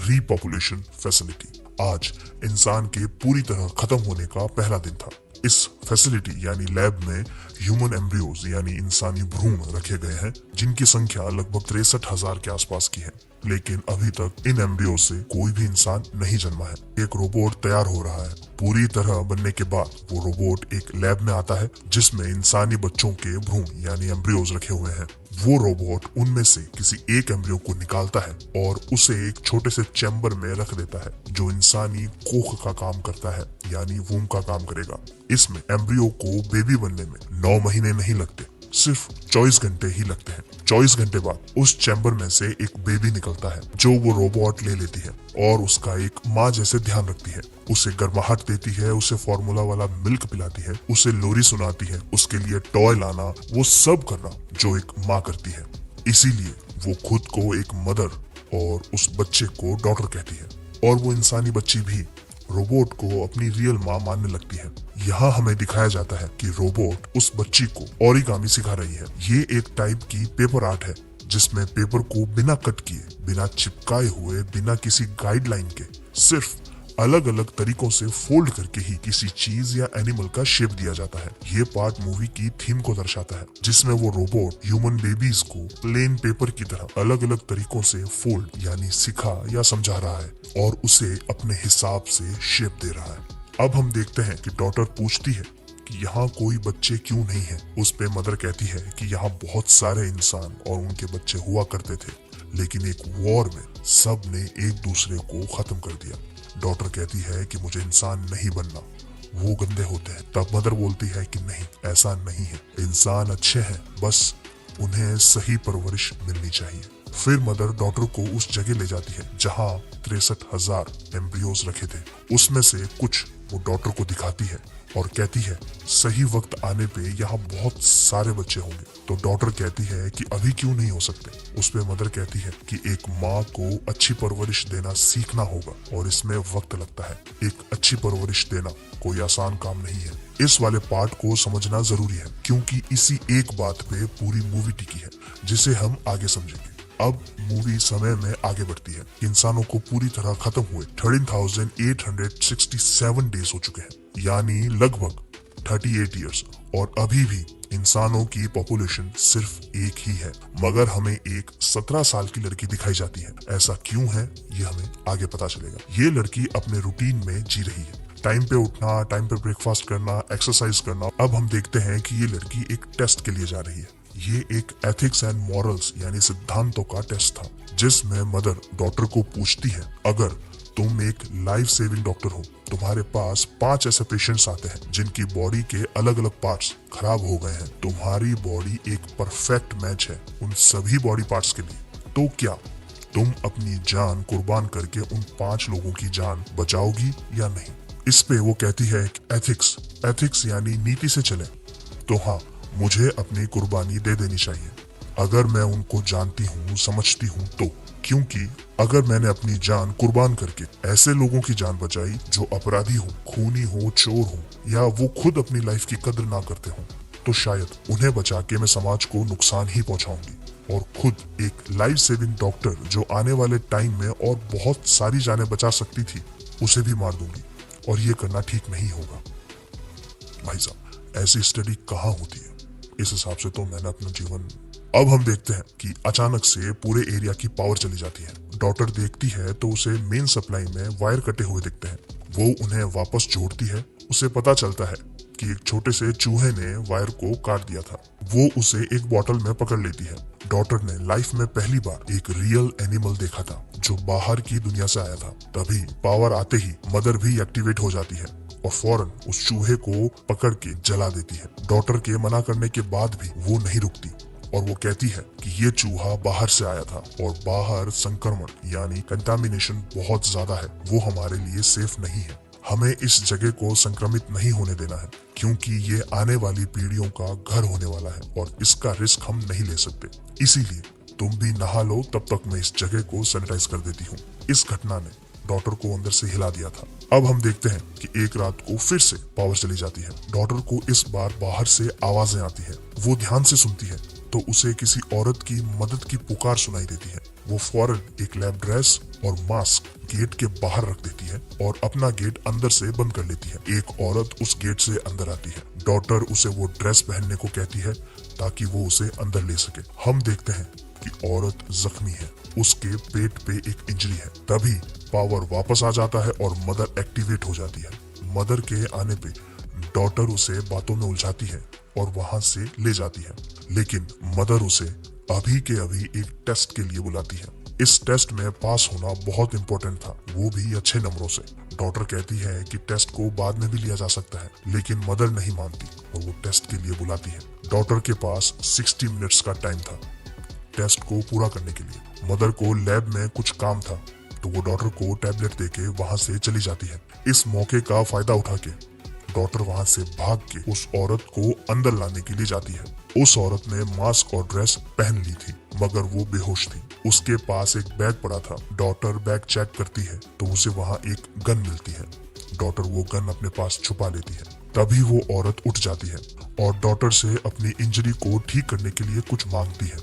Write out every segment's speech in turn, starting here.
रीपॉपुलेशन facility. आज इंसान के पूरी तरह खत्म होने का पहला दिन था। इस फैसिलिटी यानी लैब में ह्यूमन एम्ब्रियोज यानी इंसानी भ्रूण रखे गए हैं, जिनकी संख्या लगभग 63,000 के आसपास की है। लेकिन अभी तक इन एम्ब्रियो से कोई भी इंसान नहीं जन्मा है। एक रोबोट तैयार हो रहा है। पूरी तरह बनने के बाद वो रोबोट एक लैब में आता है, जिसमें इंसानी बच्चों के भ्रूण यानी एम्ब्रियोज रखे हुए हैं। वो रोबोट उनमें से किसी एक एम्ब्रियो को निकालता है और उसे एक छोटे से चैम्बर में रख देता है, जो इंसानी कोख का काम करता है यानी वूम का काम करेगा। इसमें एम्ब्रियो को बेबी बनने में 9 महीने नहीं लगते, सिर्फ 24 घंटे ही लगते हैं। 24 घंटे बाद उस चैम्बर में से एक बेबी निकलता है, जो वो रोबोट ले लेती है और उसका एक माँ जैसे ध्यान रखती है। उसे गर्माहट देती है, उसे फॉर्मूला वाला मिल्क पिलाती है, उसे लोरी सुनाती है, उसके लिए टॉय लाना, वो सब करना जो एक माँ करती है। इसीलिए वो खुद को एक मदर और उस बच्चे को डॉटर कहती है, और वो इंसानी बच्ची भी रोबोट को अपनी रियल माँ मानने लगती है। यहाँ हमें दिखाया जाता है कि रोबोट उस बच्ची को ओरिगामी सिखा रही है। ये एक टाइप की पेपर आर्ट है, जिसमें पेपर को बिना कट किए, बिना चिपकाए हुए, बिना किसी गाइडलाइन के, सिर्फ अलग अलग तरीकों से फोल्ड करके ही किसी चीज या एनिमल का शेप दिया जाता है। ये पार्ट मूवी की थीम को दर्शाता है, जिसमें वो रोबोट ह्यूमन बेबीज को प्लेन पेपर की तरह अलग अलग तरीकों से फोल्ड यानी सिखा या समझा रहा है और उसे अपने हिसाब से शेप दे रहा है। अब हम देखते हैं कि डॉटर पूछती है कि यहाँ कोई बच्चे क्यों नहीं है। उस पे मदर कहती है कि यहाँ बहुत सारे इंसान और उनके बच्चे हुआ करते थे, लेकिन एक वॉर में सब ने एक दूसरे को खत्म कर दिया। डॉटर कहती है कि मुझे इंसान नहीं बनना, वो गंदे होते हैं। तब मदर बोलती है कि नहीं, ऐसा नहीं है, इंसान अच्छे हैं, बस उन्हें सही परवरिश मिलनी चाहिए। फिर मदर डॉटर को उस जगह ले जाती है जहाँ 63,000 एम्ब्रियोज रखे थे। उसमें से कुछ वो डॉटर को दिखाती है और कहती है सही वक्त आने पे यहाँ बहुत सारे बच्चे होंगे। तो डॉटर कहती है कि अभी क्यों नहीं हो सकते। उस पे मदर कहती है कि एक माँ को अच्छी परवरिश देना सीखना होगा और इसमें वक्त लगता है। एक अच्छी परवरिश देना कोई आसान काम नहीं है। इस वाले पार्ट को समझना जरूरी है, क्योंकि इसी एक बात पे पूरी मूवी टिकी है, जिसे हम आगे समझेंगे। अब मूवी समय में आगे बढ़ती है। इंसानों को पूरी तरह खत्म हुए 13,867 डेज हो चुके हैं, यानी लगभग 38 ईयर्स, और अभी भी इंसानों की पॉपुलेशन सिर्फ एक ही है। मगर हमें एक 17 साल की लड़की दिखाई जाती है। ऐसा क्यों है, ये हमें आगे पता चलेगा। ये लड़की अपने रूटीन में जी रही है, टाइम पे उठना, टाइम पे ब्रेकफास्ट करना, एक्सरसाइज करना। अब हम देखते हैं कि ये लड़की एक टेस्ट के लिए जा रही है। ये एक एथिक्स एंड मॉरल्स यानी सिद्धांतों का टेस्ट था, जिसमें मदर डॉक्टर को पूछती है, अगर तुम एक लाइफ सेविंग डॉक्टर हो, तुम्हारे पास 5 ऐसे पेशेंट्स आते हैं जिनकी बॉडी के अलग अलग पार्ट्स खराब हो गए हैं, तुम्हारी बॉडी एक परफेक्ट मैच है उन सभी बॉडी पार्ट्स के लिए, तो क्या तुम अपनी जान कुर्बान करके उन 5 लोगों की जान बचाओगी या नहीं। इस पे वो कहती है एथिक्स यानी नीति से चले, तो हाँ, मुझे अपनी कुर्बानी दे देनी चाहिए अगर मैं उनको जानती हूँ, समझती हूँ तो। क्योंकि अगर मैंने अपनी जान कुर्बान करके ऐसे लोगों की जान बचाई जो अपराधी हो, खूनी हो, चोर हो, या वो खुद अपनी लाइफ की कद्र ना करते हो, तो शायद उन्हें बचा के मैं समाज को नुकसान ही पहुंचाऊंगी और खुद एक लाइफ सेविंग डॉक्टर जो आने वाले टाइम में और बहुत सारी जानें बचा सकती थी, उसे भी मार दूंगी, और ये करना ठीक नहीं होगा। भाई साहब, ऐसी स्टडी कहाँ होती है? इस हिसाब से तो मैंने अपना जीवन। अब हम देखते हैं कि अचानक से पूरे एरिया की पावर चली जाती है। डॉक्टर देखती है तो उसे मेन सप्लाई में वायर कटे हुए दिखते हैं। वो उन्हें वापस जोड़ती है। उसे पता चलता है कि एक छोटे से चूहे ने वायर को काट दिया था। वो उसे एक बोतल में पकड़ लेती है। डॉक्टर ने लाइफ में पहली बार एक रियल एनिमल देखा था जो बाहर की दुनिया से आया था। तभी पावर आते ही मदर भी एक्टिवेट हो जाती है और फौरन उस चूहे को पकड़ के जला देती है। डॉक्टर के मना करने के बाद भी वो नहीं रुकती और वो कहती है कि ये चूहा बाहर से आया था और बाहर संक्रमण यानी कंटामिनेशन बहुत ज्यादा है, वो हमारे लिए सेफ नहीं है। हमें इस जगह को संक्रमित नहीं होने देना है, क्योंकि ये आने वाली पीढ़ियों का घर होने वाला है और इसका रिस्क हम नहीं ले सकते। इसीलिए तुम भी नहा लो, तब तक मैं इस जगह को सैनिटाइज कर देती हूँ। इस घटना ने डॉक्टर को अंदर से हिला दिया था। अब हम देखते हैं कि एक रात को फिर से पावर चली जाती है। डॉक्टर को इस बार बाहर से आवाजें आती है। वो ध्यान से सुनती है तो उसे किसी औरत की मदद की पुकार सुनाई देती है। वो फौरन एक लैब ड्रेस और मास्क गेट के बाहर रख देती है और अपना गेट अंदर से बंद कर लेती है। एक औरत उस गेट से अंदर आती है। डॉटर उसे वो ड्रेस पहनने को कहती है ताकि वो उसे अंदर ले सके। हम देखते हैं कि औरत जख्मी है, उसके पेट पे एक इंजरी है। तभी पावर वापस आ जाता है और मदर एक्टिवेट हो जाती है। मदर के आने पे डॉटर उसे बातों में उलझाती है और वहां से ले जाती है, लेकिन मदर उसे अभी के अभी एक टेस्ट के लिए बुलाती है। इस टेस्ट में पास होना बहुत इंपॉर्टेंट था, वो भी अच्छे नंबरों से। डॉक्टर कहती है कि टेस्ट को बाद में भी लिया जा सकता है, लेकिन मदर नहीं मानती और वो टेस्ट के लिए बुलाती है। डॉक्टर के पास 60 मिनट्स का टाइम था टेस्ट को पूरा करने के लिए। मदर को लैब में कुछ काम था तो वो डॉक्टर को टैबलेट देके वहां से चली जाती है। इस मौके का फायदा उठा के डॉक्टर वहां से भाग के उस औरत को अंदर लाने के लिए जाती है। उस औरत ने मास्क और ड्रेस पहन ली थी, मगर वो बेहोश थी। उसके पास एक बैग पड़ा था। डॉक्टर बैग चेक करती है तो उसे वहां एक गन मिलती है। डॉक्टर वो गन अपने पास छुपा लेती है। तभी वो औरत उठ जाती है और डॉक्टर से अपनी इंजरी को ठीक करने के लिए कुछ मांगती है,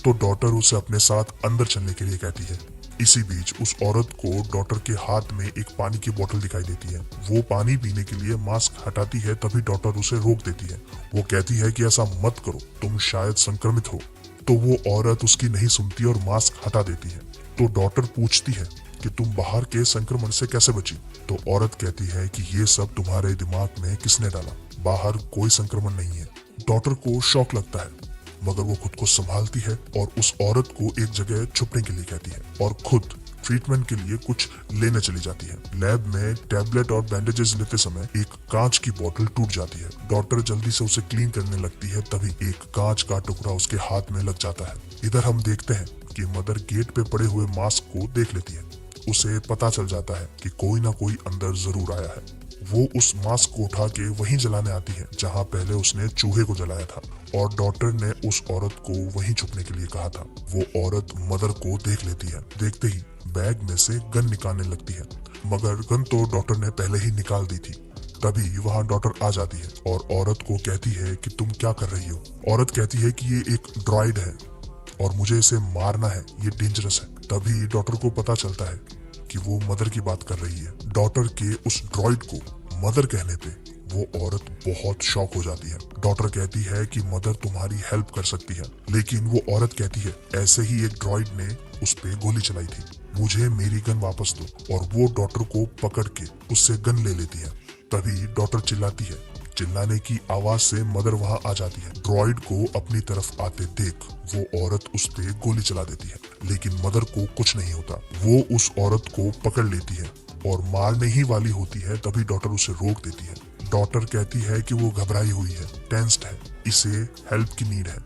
तो डॉक्टर उसे अपने साथ अंदर चलने के लिए कहती है। इसी बीच उस औरत को डॉक्टर के हाथ में एक पानी की बोतल दिखाई देती है। वो पानी पीने के लिए मास्क हटाती है, तभी डॉक्टर उसे रोक देती है। वो कहती है कि ऐसा मत करो, तुम शायद संक्रमित हो। तो वो औरत उसकी नहीं सुनती और मास्क हटा देती है। तो डॉक्टर पूछती है कि तुम बाहर के संक्रमण से कैसे बची? तो औरत कहती है कि ये सब तुम्हारे दिमाग में किसने डाला, बाहर कोई संक्रमण नहीं है। डॉक्टर को शॉक लगता है, मगर वो खुद को संभालती है और उस औरत को एक जगह छुपने के लिए कहती है और खुद ट्रीटमेंट के लिए कुछ लेने चली जाती है। लैब में टैबलेट और बैंडेजेस लेते समय एक कांच की बोतल टूट जाती है। डॉक्टर जल्दी से उसे क्लीन करने लगती है, तभी एक कांच का टुकड़ा उसके हाथ में लग जाता है। इधर हम देखते हैं कि मदर गेट पे पड़े हुए मास्क को देख लेती है। उसे पता चल जाता है कि कोई ना कोई अंदर जरूर आया है। वो उस मास्क को उठा के वहीं जलाने आती है जहां पहले उसने चूहे को जलाया था, और डॉक्टर ने उस औरत को वहीं छुपने के लिए कहा था। वो औरत मदर को देख लेती है। देखते ही बैग में से गन निकालने लगती है, मगर गन तो डॉक्टर ने पहले ही निकाल दी थी। तभी वहां डॉक्टर आ जाती है और औरत को कहती है कि तुम क्या कर रही हो? औरत कहती है कि ये एक ड्रॉइड है और मुझे इसे मारना है, ये डेंजरस है। तभी डॉक्टर को पता चलता है कि वो मदर की बात कर रही है। डॉक्टर के उस ड्रॉइड को मदर कहने पे वो औरत बहुत शॉक हो जाती है। डॉक्टर कहती है कि मदर तुम्हारी हेल्प कर सकती है, लेकिन वो औरत कहती है ऐसे ही एक ड्रॉइड ने उस पे गोली चलाई थी, मुझे मेरी गन वापस दो। और वो डॉक्टर को पकड़ के उससे गन ले लेती है। तभी डॉक्टर चिल्लाती है। चिल्लाने की आवाज से मदर वहां आ जाती है। ड्रॉइड को अपनी तरफ आते देख वो औरत उस पे गोली चला देती है, लेकिन मदर को कुछ नहीं होता। वो उस औरत को पकड़ लेती है और मारने ही वाली होती है, तभी डॉक्टर उसे रोक देती है। डॉक्टर कहती है कि वो घबराई हुई है, टेंस्ड है, इसे हेल्प की नीड है।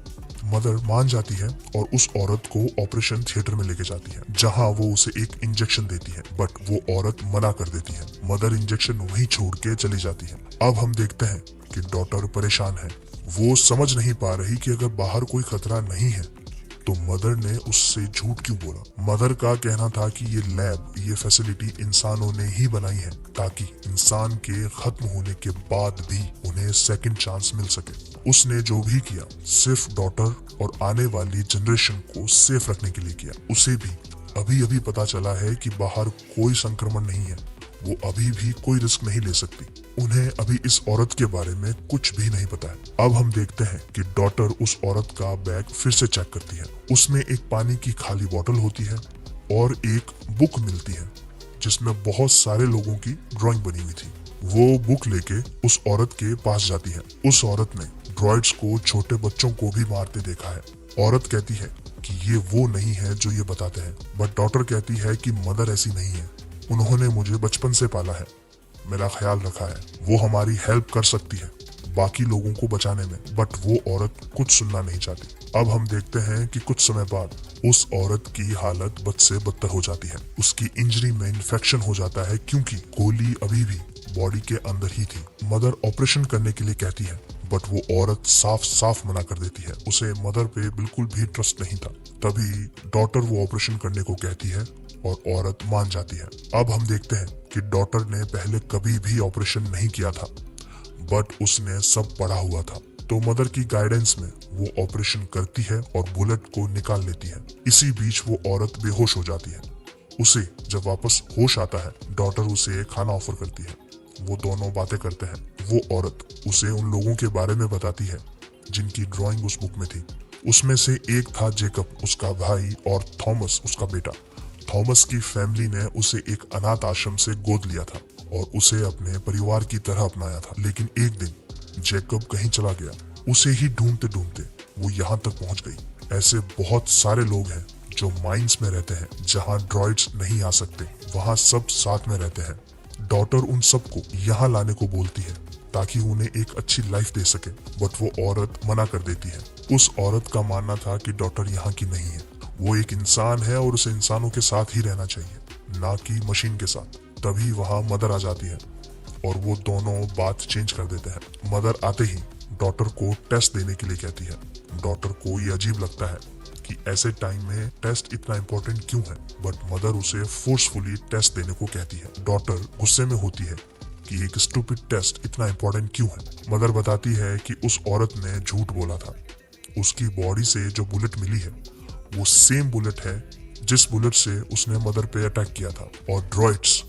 मदर मान जाती है और उस औरत को ऑपरेशन थिएटर में लेके जाती है, जहां वो उसे एक इंजेक्शन देती है, बट वो औरत मना कर देती है। मदर इंजेक्शन वहीं छोड़ के चली जाती है। अब हम देखते हैं कि डॉक्टर परेशान है। वो समझ नहीं पा रही कि अगर बाहर कोई खतरा नहीं है तो मदर ने उससे झूठ क्यों बोला। मदर का कहना था कि ये लैब, ये फैसिलिटी इंसानों ने ही बनाई है ताकि इंसान के खत्म होने के बाद भी उन्हें सेकंड चांस मिल सके। उसने जो भी किया सिर्फ डॉटर और आने वाली जनरेशन को सेफ रखने के लिए किया। उसे भी अभी अभी पता चला है कि बाहर कोई संक्रमण नहीं है, वो अभी भी कोई रिस्क नहीं ले सकती। उन्हें अभी इस औरत के बारे में कुछ भी नहीं पता है। अब हम देखते हैं कि डॉक्टर उस औरत का बैग फिर से चेक करती है। उसमें एक पानी की खाली बोतल होती है और एक बुक मिलती है जिसमें बहुत सारे लोगों की ड्राइंग बनी हुई थी। वो बुक लेके उस औरत के पास जाती है। उस औरत ने ड्रॉइड्स को छोटे बच्चों को भी मारते देखा है। औरत कहती है कि ये वो नहीं है जो ये बताते हैं, बट डॉक्टर कहती है कि मदर ऐसी नहीं है, उन्होंने मुझे बचपन से पाला है, मेरा ख्याल रखा है, वो हमारी हेल्प कर सकती है बाकी लोगों को बचाने में। बट वो औरत कुछ सुनना नहीं चाहती। अब हम देखते हैं कि कुछ समय बाद उस औरत की हालत बद से बदतर हो जाती है। उसकी इंजरी में इन्फेक्शन हो जाता है क्योंकि गोली अभी भी बॉडी के अंदर ही थी। मदर ऑपरेशन करने के लिए कहती है, बट वो औरत साफ साफ मना कर देती है। उसे मदर पे बिल्कुल भी ट्रस्ट नहीं था। तभी डॉक्टर वो ऑपरेशन करने को कहती है और औरत मान जाती है। अब हम देखते हैं कि डॉक्टर ने पहले कभी भी ऑपरेशन नहीं किया था, बट उसने सब पढ़ा हुआ था। तो मदर की गाइडेंस में वो ऑपरेशन करती है और बुलेट को निकाल लेती है। इसी बीच वो औरत बेहोश हो जाती है। उसे जब वापस होश आता है, डॉटर उसे खाना ऑफर करती है। वो दोनों बातें करते हैं। वो औरत उसे उन लोगों के बारे में बताती है जिनकी ड्राइंग उस बुक में थी। उसमें से एक था जेकब, उसका भाई, और थॉमस, उसका बेटा। थॉमस की फैमिली ने उसे एक अनाथ आश्रम से गोद लिया था और उसे अपने परिवार की तरह अपनाया था। लेकिन एक दिन जेकब कहीं चला गया। उसे ही ढूंढते ढूंढते वो यहाँ तक पहुँच गई। ऐसे बहुत सारे लोग हैं जो माइंस में रहते हैं जहाँ ड्रॉइड्स नहीं आ सकते, वहाँ सब साथ में रहते हैं। डॉटर उन सबको यहाँ लाने को बोलती है ताकि उन्हें एक अच्छी लाइफ दे सके, बट वो औरत मना कर देती है। उस औरत का मानना था कि डॉटर यहाँ की नहीं है, वो एक इंसान है और उसे इंसानों के साथ ही रहना चाहिए, ना कि मशीन के साथ। तभी वहाँ मदर आ जाती है और वो दोनों बात चेंज कर देते हैं। मदर आते ही डॉटर को टेस्ट देने के लिए कहती है। डॉटर को ये अजीब लगता है कि ऐसे टाइम में टेस्ट इतना इम्पोर्टेंट क्यों है, बट मदर उसे फोर्सफुली टेस्ट देने को कहती है। डॉटर गुस्से में होती है कि एक स्टूपिड टेस्ट इतना इम्पोर्टेंट क्यों है। मदर बताती है कि उस औरत ने झूठ बोला था। उसकी बॉडी से जो बुलेट मिली है वो सेम बुलेट है जिस बुलेट से उसने मदर पे अटैक किया था, और ड्रॉइड्स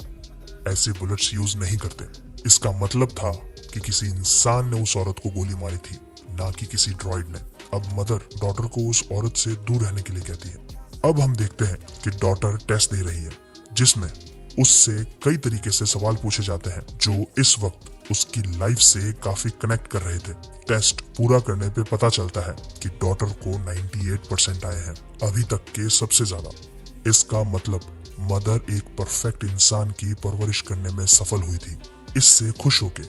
ऐसे बुलेट्स यूज नहीं करते। इसका मतलब था कि किसी इंसान ने उस औरत को गोली मारी थी, ना कि किसी ड्रॉइड ने। अब मदर डॉटर को उस औरत से दूर रहने के लिए कहती है। अब हम देखते हैं कि डॉटर टेस्ट दे रही है जिसमें उससे कई तरीके से सवाल पूछे जाते हैं जो इस वक्त उसकी लाइफ से काफी कनेक्ट कर रहे थे। टेस्ट पूरा करने पे पता चलता है कि डॉटर को 98% आए हैं, अभी तक के सबसे ज्यादा। इसका मतलब मदर एक परफेक्ट इंसान की परवरिश करने में सफल हुई थी। इससे खुश होके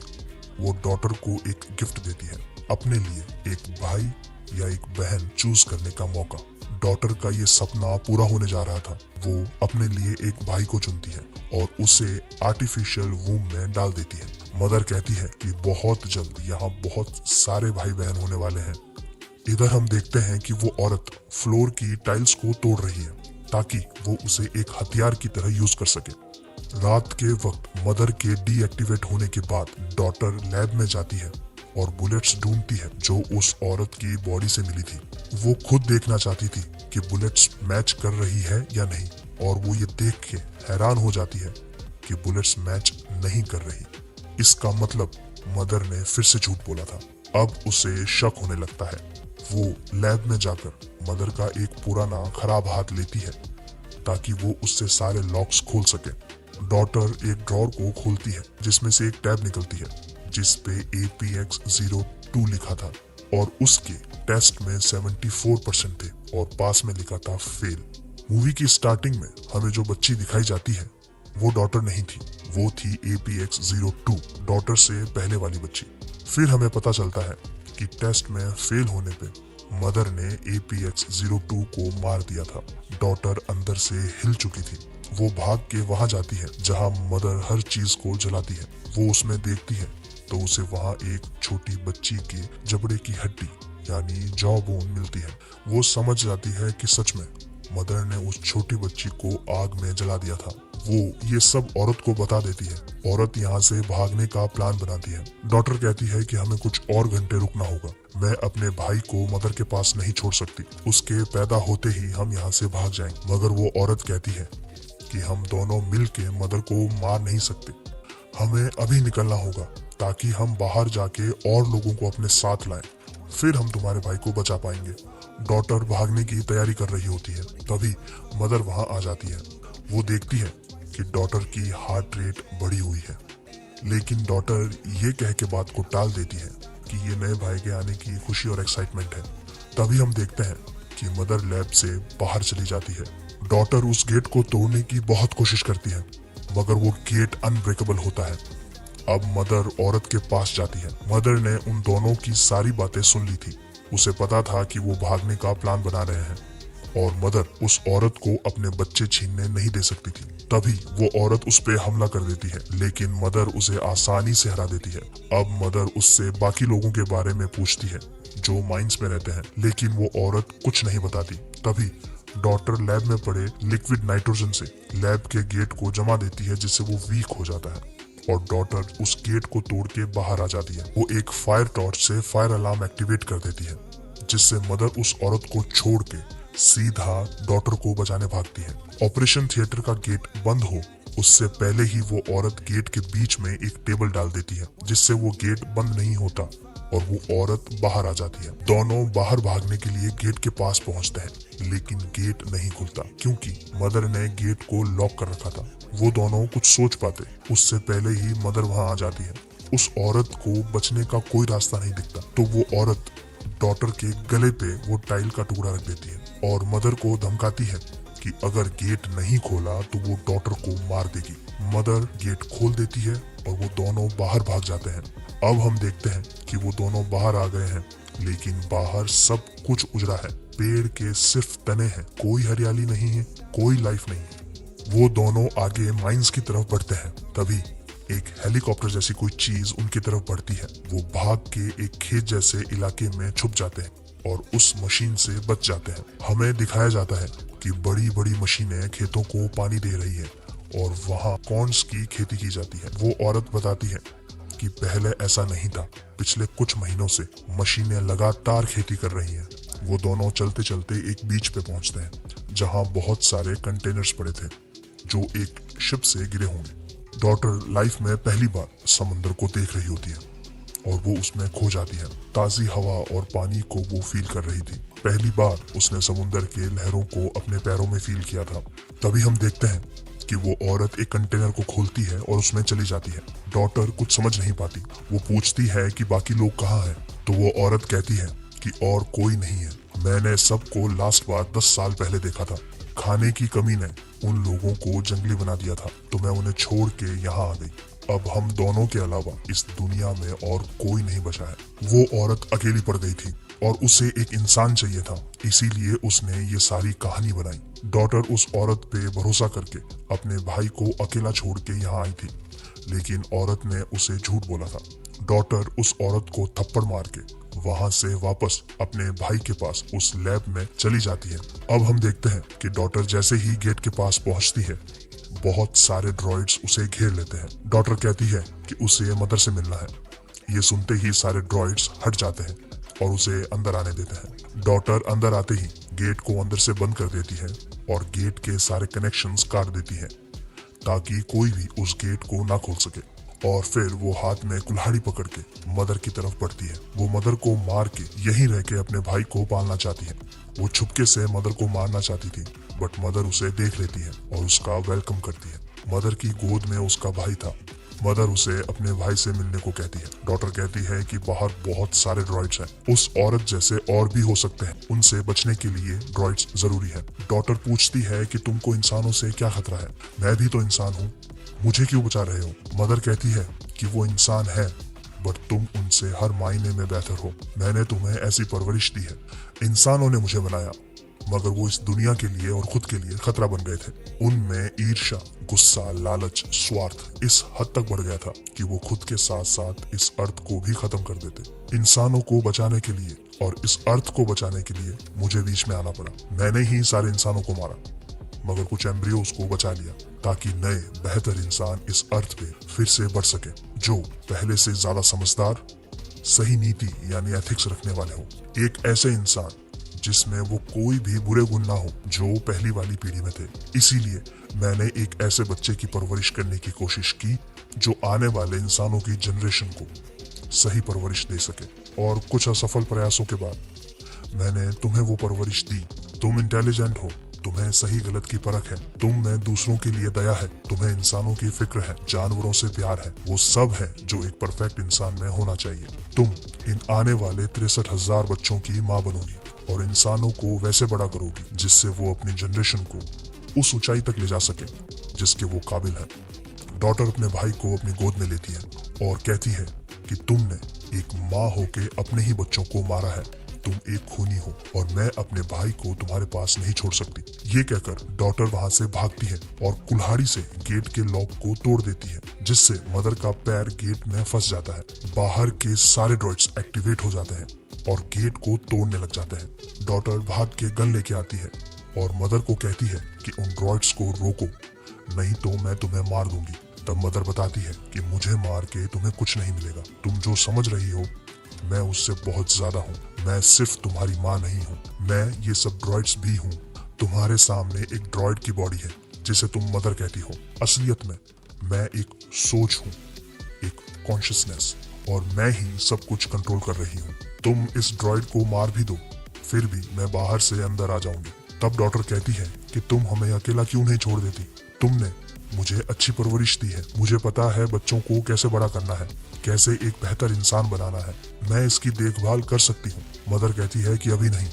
वो डॉटर को एक गिफ्ट देती है, अपने लिए एक भाई या एक बहन चूज करने का मौका। डॉटर का ये सपना पूरा होने जा रहा था। वो अपने लिए एक भाई को चुनती है और उसे आर्टिफिशियल वूम में डाल देती है। मदर कहती है कि बहुत जल्द यहाँ बहुत सारे भाई बहन होने वाले हैं। इधर हम देखते हैं कि वो औरत फ्लोर की टाइल्स को तोड़ रही है ताकि वो उसे एक हथियार की तरह यूज कर सके। रात के वक्त मदर के डीएक्टिवेट होने के बाद डॉटर लैब में जाती है और बुलेट्स ढूंढती है जो उस औरत की बॉडी से मिली थी। वो खुद देखना चाहती थी कि बुलेट्स मैच कर रही है या नहीं, और वो ये देख के हैरान हो जाती है कि बुलेट्स मैच नहीं कर रही। इसका मतलब मदर ने फिर से झूठ बोला था। अब उसे शक होने लगता है। वो लैब में जाकर मदर का एक पुराना खराब हाथ लेती है ताकि वो उससे सारे लॉक्स खोल सके। डॉटर एक ड्रॉर को खोलती है जिसमें से एक टैब निकलती है जिस पे APX02 लिखा था और उसके टेस्ट में 74% थे और पास में लिखा था फेल। मूवी की स्टार्टिंग में हमें जो बच्ची दिखाई जाती है वो डॉटर नहीं थी, वो थी APX02, डॉटर से पहले वाली बच्ची। फिर हमें पता चलता है कि टेस्ट में फेल होने पे मदर ने APX02 को मार दिया था। डॉटर अंदर से हिल चुकी थी। वो भाग के वहां जाती है जहां मदर हर चीज को जलाती है। वो उसमें देखती है तो उसे वहां एक छोटी बच्ची के जबड़े की हड्डी यानी जॉ बोन मिलती है। वो समझ जाती है कि सच में मदर ने उस छोटी बच्ची को आग में जला दिया था। वो ये सब औरत को बता देती है। औरत यहाँ से भागने का प्लान बनाती है। डॉटर कहती है कि हमें कुछ और घंटे रुकना होगा। मैं अपने भाई को मदर के पास नहीं छोड़ सकती, उसके पैदा होते ही हम यहाँ से भाग जाएंगे। मगर वो औरत कहती है कि हम दोनों मिल के मदर को मार नहीं सकते, हमें अभी निकलना होगा ताकि हम बाहर जाके और लोगों को अपने साथ लाएं, फिर हम तुम्हारे भाई को बचा पाएंगे। डॉटर भागने की तैयारी कर रही होती है, तभी मदर वहां आ जाती है। वो देखती है कि डॉटर की हार्ट रेट बढ़ी हुई है, लेकिन डॉटर ये कह के बात को टाल देती है कि ये नए भाई के आने की खुशी और एक्साइटमेंट है। तभी हम देखते हैं कि मदर लैब से बाहर चली जाती है। डॉटर उस गेट को तोड़ने की बहुत कोशिश करती है मगर वो गेट अनब्रेकेबल होता है। अब मदर औरत के पास जाती है। मदर ने उन दोनों की सारी बातें सुन ली थी। उसे पता था कि वो भागने का प्लान बना रहे हैं और मदर उस औरत को अपने बच्चे छीनने नहीं दे सकती थी। तभी वो औरत उस पे हमला कर देती है, लेकिन मदर उसे आसानी से हरा देती है। अब मदर उससे बाकी लोगों के बारे में पूछती है जो माइंस में रहते हैं, लेकिन वो औरत कुछ नहीं बताती। तभी डॉटर लैब में पड़े लिक्विड नाइट्रोजन से लैब के गेट को जमा देती है जिससे वो वीक हो जाता है और डॉटर उस गेट को तोड़ के बाहर आ जाती है। वो एक फायर टॉर्च से फायर अलार्म एक्टिवेट कर देती है जिससे मदर उस औरत को छोड़ के सीधा डॉटर को बचाने भागती है। ऑपरेशन थिएटर का गेट बंद हो उससे पहले ही वो औरत गेट के बीच में एक टेबल डाल देती है, जिससे वो गेट बंद नहीं होता और वो औरत बाहर आ जाती है। दोनों बाहर भागने के लिए गेट के पास पहुंचते हैं, लेकिन गेट नहीं खुलता क्योंकि मदर ने गेट को लॉक कर रखा था। वो दोनों कुछ सोच पाते उससे पहले ही मदर वहां आ जाती है। उस औरत को बचने का कोई रास्ता नहीं दिखता, तो वो औरत डॉटर के गले पे वो टाइल का टुकड़ा रख देती है और मदर को धमकाती है कि अगर गेट नहीं खोला तो वो डॉटर को मार देगी। मदर गेट खोल देती है और वो दोनों बाहर भाग जाते हैं। अब हम देखते हैं कि वो दोनों बाहर आ गए हैं, लेकिन बाहर सब कुछ उजड़ा है। पेड़ के सिर्फ तने हैं, कोई हरियाली नहीं है, कोई लाइफ नहीं है। वो दोनों आगे माइंस की तरफ बढ़ते हैं, तभी एक हेलीकॉप्टर जैसी कोई चीज उनकी तरफ बढ़ती है। वो भाग के एक खेत जैसे इलाके में छुप जाते हैं और उस मशीन से बच जाते हैं। हमें दिखाया जाता है कि बड़ी बड़ी मशीनें खेतों को पानी दे रही है और वहाँ कॉर्न्स की खेती की जाती है। वो औरत बताती है कि पहले ऐसा नहीं था, पिछले कुछ महीनों से मशीनें लगातार खेती कर रही हैं। वो दोनों चलते चलते एक बीच पे पहुंचते हैं जहां बहुत सारे कंटेनर्स पड़े थे जो एक शिप से गिरे होंगे। डॉटर लाइफ में पहली बार समुद्र को देख रही होती है और वो उसमें खो जाती है। ताजी हवा और पानी को वो फील कर रही थी। पहली बार उसने समुद्र के लहरों को अपने पैरों में फील किया था। तभी हम देखते हैं कि वो औरत एक कंटेनर को खोलती है और उसमें चली जाती है। डॉटर कुछ समझ नहीं पाती। वो पूछती है कि बाकी लोग कहाँ हैं, तो वो औरत कहती है कि और कोई नहीं है, मैंने सबको लास्ट बार 10 साल पहले देखा था। खाने की कमी ने उन लोगों को जंगली बना दिया था, तो मैं उन्हें छोड़ के यहाँ आ गई। अब हम दोनों के अलावा इस दुनिया में और कोई नहीं बचा है। वो औरत अकेली पड़ गई थी और उसे एक इंसान चाहिए था, इसीलिए उसने ये सारी कहानी बनाई। डॉटर उस औरत पे भरोसा करके अपने भाई को अकेला छोड़ के यहाँ आई थी, लेकिन औरत ने उसे झूठ बोला था। डॉटर उस औरत को थप्पड़ मार के वहां से वापस अपने भाई के पास उस लैब में चली जाती है। अब हम देखते हैं कि डॉटर जैसे ही गेट के पास पहुंचती है, बहुत सारे ड्रॉइड्स उसे घेर लेते हैं। डॉटर कहती है कि उसे मदर से मिलना है। ये सुनते ही सारे ड्रॉइड्स हट जाते हैं और उसे अंदर आने देते हैं। डॉटर अंदर आते ही गेट को अंदर से बंद कर देती है और गेट के सारे कनेक्शंस काट देती है ताकि कोई भी उस गेट को ना खोल सके। और फिर वो हाथ में कुल्हाड़ी पकड़ के मदर की तरफ बढ़ती है। वो मदर को मार के यहीं रह के अपने भाई को पालना चाहती है। वो छुपके से मदर को मारना चाहती थी, बट मदर उसे देख लेती है और उसका वेलकम करती है। मदर की गोद में उसका भाई था। मदर उसे अपने भाई से मिलने को कहती है। डॉटर कहती है कि बाहर बहुत सारे ड्रॉइड्स हैं, उस औरत जैसे और भी हो सकते हैं, उनसे बचने के लिए ड्रॉइड्स जरूरी है। डॉटर पूछती है कि तुमको इंसानों से क्या खतरा है, मैं भी तो इंसान हूँ, मुझे क्यों बचा रहे हो। मदर कहती है कि वो इंसान है, बट तुम उनसे हर मायने में बेहतर हो। मैंने तुम्हें ऐसी परवरिश दी है, इंसानों ने मुझे बनाया, मगर वो इस दुनिया के लिए और खुद के लिए खतरा बन गए थे। उनमें ईर्ष्या, गुस्सा, लालच, स्वार्थ इस हद तक बढ़ गया था कि वो खुद के साथ साथ इस अर्थ को भी खत्म कर देते। इंसानों को बचाने के लिए और इस अर्थ को बचाने के लिए मुझे बीच में आना पड़ा। मैंने ही सारे इंसानों को मारा, मगर कुछ एम्ब्रियोज को बचा लिया ताकि नए बेहतर इंसान इस अर्थ पे फिर से बढ़ सके, जो पहले से ज्यादा समझदार, सही नीति यानी एथिक्स रखने वाले हो। एक ऐसे इंसान जिसमें वो कोई भी बुरे गुण ना हो जो पहली वाली पीढ़ी में थे। इसीलिए मैंने एक ऐसे बच्चे की परवरिश करने की कोशिश की जो आने वाले इंसानों की जनरेशन को सही परवरिश दे सके। और कुछ असफल प्रयासों के बाद मैंने तुम्हें वो परवरिश दी। तुम इंटेलिजेंट हो, तुम्हें सही गलत की परख है, तुम में दूसरों के लिए दया है, तुम्हें इंसानों की फिक्र है, जानवरों से प्यार है। वो सब है जो एक परफेक्ट इंसान में होना चाहिए। तुम इन आने वाले 63,000 बच्चों की माँ बनोगी और इंसानों को वैसे बड़ा करोगी जिससे वो अपनी जनरेशन को उस ऊंचाई तक ले जा सके जिसके वो काबिल है। डॉटर अपने भाई को अपनी गोद में लेती है और कहती है कि तुमने एक माँ होके अपने ही बच्चों को मारा है, तुम एक खूनी हो और मैं अपने भाई को तुम्हारे पास नहीं छोड़ सकती। ये कहकर डॉटर वहां से भागती है और कुल्हाड़ी से गेट के लॉक को तोड़ देती है, जिससे मदर का पैर गेट में फंस जाता है। बाहर के सारे ड्रॉइड्स एक्टिवेट हो जाते हैं और गेट को तोड़ने लग जाते हैं। डॉटर भाग के गन लेके आती है और मदर को कहती है कि उन ड्रॉइड्स को रोको, नहीं तो मैं तुम्हें मार दूंगी। तब मदर बताती है कि मुझे मार के तुम्हें कुछ नहीं मिलेगा, तुम जो समझ रही हो मैं उससे बहुत ज्यादा हूँ। मैं सिर्फ तुम्हारी माँ नहीं हूँ, मैं ये सब ड्रॉइड्स भी हूँ। तुम्हारे सामने एक ड्रॉइड की बॉडी है जिसे तुम मदर कहती हो। असलियत में मैं एक सोच हूँ, एक कॉन्शियसनेस, और मैं ही सब कुछ कंट्रोल कर रही हूँ। तुम इस ड्रॉइड को मार भी दो, फिर भी मैं बाहर से अंदर आ जाऊंगी। तब डॉटर कहती है कि तुम हमें अकेला क्यों नहीं छोड़ देती? तुमने मुझे अच्छी परवरिश दी है, मुझे पता है बच्चों को कैसे बड़ा करना है, कैसे एक बेहतर इंसान बनाना है, मैं इसकी देखभाल कर सकती हूँ। मदर कहती है कि अभी नहीं,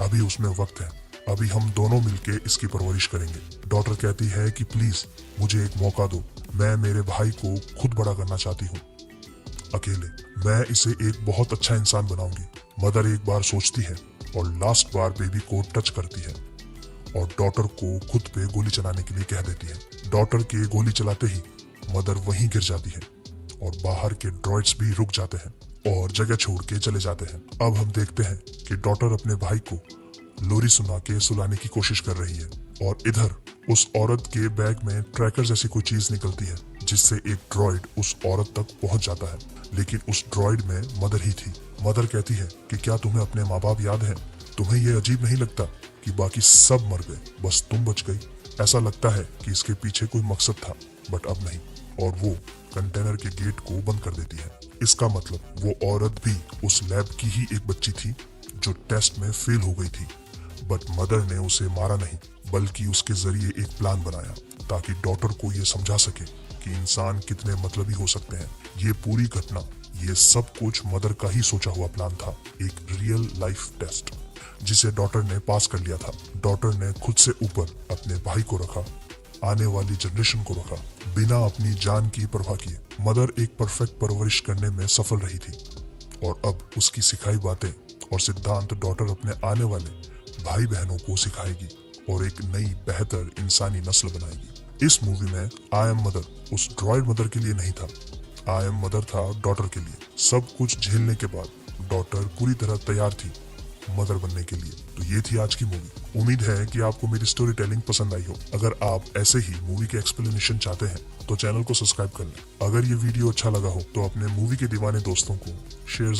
अभी उसमें वक्त है, अभी हम दोनों मिलके इसकी परवरिश करेंगे। डॉटर कहती है कि प्लीज मुझे एक मौका दो, मैं मेरे भाई को खुद बड़ा करना चाहती हूँ अकेले, मैं इसे एक बहुत अच्छा इंसान बनाऊंगी। मदर एक बार सोचती है और लास्ट बार बेबी को टच करती है और डॉटर को खुद पे गोली चलाने के लिए कह देती है। डॉटर के गोली चलाते ही मदर वहीं गिर जाती है और बाहर के ड्रॉइड्स भी रुक जाते हैं और जगह छोड़ के चले जाते हैं। अब हम देखते हैं कि डॉटर अपने भाई को लोरी सुना के सुलाने की कोशिश कर रही है और इधर उस औरत के बैग में ट्रैकर जैसी कोई चीज निकलती है जिससे एक ड्रॉइड उस औरत तक पहुंच जाता है, लेकिन उस ड्रॉइड में मदर ही थी। मदर कहती है कि क्या तुम्हें अपने माँ बाप याद है? तुम्हें यह अजीब नहीं लगता कि बाकी सब मर गए, बस तुम बच गई? ऐसा लगता है कि इसके पीछे कोई मकसद था, बट अब नहीं, और वो कंटेनर के गेट को बंद कर देती है। इसका मतलब वो औरत भी उस लैब की ही एक बच्ची थी जो टेस्ट में फेल हो गई थी, बट मदर ने उसे मारा नहीं, बल्कि उसके जरिए एक प्लान बनाया ताकि डॉटर को ये समझा सके कि इंसान कितने मतलबी हो सकते हैं। ये पूरी घटना, ये सब कुछ मदर का ही सोचा हुआ प्लान था, एक रियल लाइफ टेस्ट जिसे डॉटर ने पास कर लिया था। डॉटर ने खुद से ऊपर अपने भाई को रखा, आने वाली जनरेशन को रखा, बिना अपनी जान की परवाह किए। मदर एक परफेक्ट परवरिश करने में सफल रही थी और अब उसकी सिखाई बातें और सिद्धांत डॉटर अपने आने वाले भाई बहनों को सिखाएगी और एक नई बेहतर इंसानी नस्ल बनाएगी। इस मूवी में आई एम मदर उस ड्रॉइड मदर के लिए नहीं था, आई एम मदर था डॉटर के लिए। सब कुछ झेलने के बाद डॉटर पूरी तरह तैयार थी मदर बनने के लिए। तो ये थी आज की मूवी। उम्मीद है कि आपको मेरी स्टोरी टेलिंग पसंद आई हो। अगर आप ऐसे ही मूवी के एक्सप्लेनेशन चाहते हैं तो चैनल को सब्सक्राइब कर लें। अगर ये वीडियो अच्छा लगा हो तो अपने मूवी के दीवाने दोस्तों को शेयर